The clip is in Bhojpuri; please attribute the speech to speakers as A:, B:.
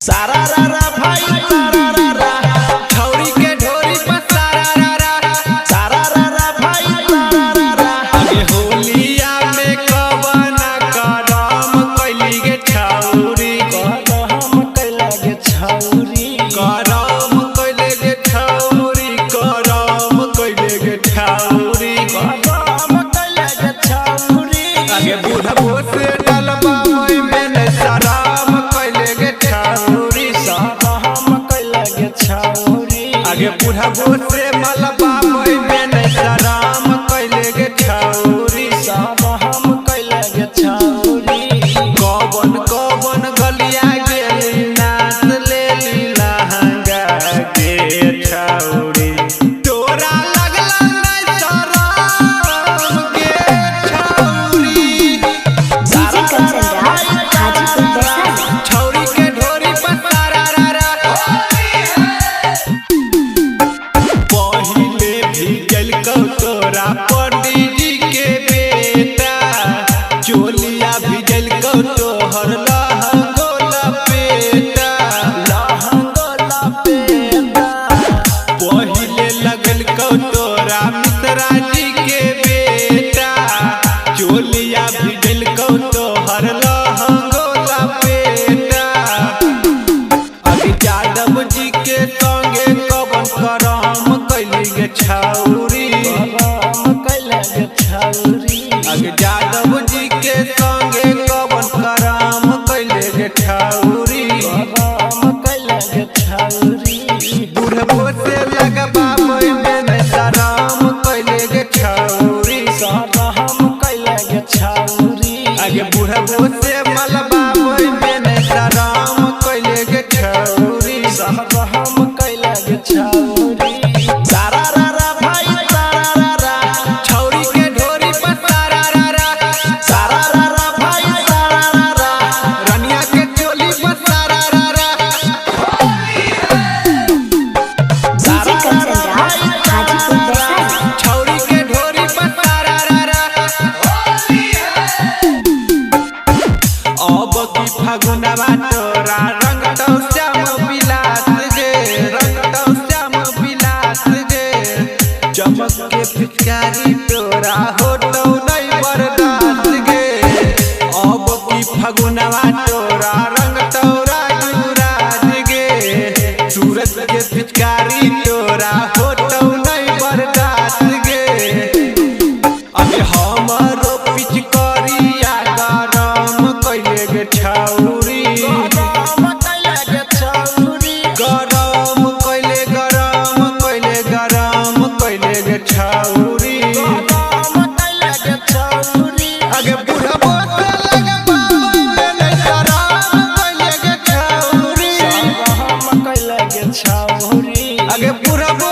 A: सारा रा रा भाई सारा रा रा छौरी के ढोरी पर सारा रा रा सारा रा रा भाई सारा रा रा आगे होलिया में कवना करम कैली गे छौरी करम कैला गे छौरी करम कैले गे छौरी करम कैले गे छौरी करम कैला गे छौरी आगे बूढ़ा बोसे डलबा में न शराम कैले गे छौरी आगे बूढ़ा बोसे मलबा में न शराम कैले गे छौरी हम कैले गे छौरी कवन कवन गलिया गेली नाच लेली लहंगा गे छौरी तोरा लगला नहीं शरम गे छौरी
B: डीजे कंचन राज हाजीपुर वैशाली।
A: छौरी के ढोरी पर सारा रा रा पहिले भीजल कटोरा पंडित जी के बेटा चोलिया भीजल कटोहर लहंगोला पेटा पहिले लगल कटोरा मिश्रा जी के बेटा चोलिया भीजल कटोहर लहंगोला पेटा अभी यादव जी के संगे कवन करम कैली गे छौरी अगे यादव जी के संगे कवन करम कैले गे छौरी बुढ़बो से लगबा में न शरम कैले गे छौरी आगे बुढ़बो से मलबा में न शरम कैले गे छौरी सारा रा रा भाई सारा रा रा छौरी के ढोरी पर सारा रा रा सारा रा रा भाई सारा रा रा रनिया के चोली पर सारा रा रा
B: डीजे कंचन राज हाजीपुर वैशाली।
A: छौरी के ढोरी पर सारा रा रा अब की फागुनवा तोरा रंग तो श्याम बिलास गे रंग तो श्याम बिलास गे चमक के पिचकारी तोरा होटो नहीं बर्दाश्त गे अब की फागुनवा तोरा रंग तोरा युवराज गे सूरज के पिचकारी तोरा होटो नहीं बर्दाश्त गे अबे हमरो पिचकारिया गरम कैले गे छौरी गरम कैले गरम कैले गे छौरी आगे बुढ़बो से लगबा में न शरम कैले गे छौरी आगे बुढ़बो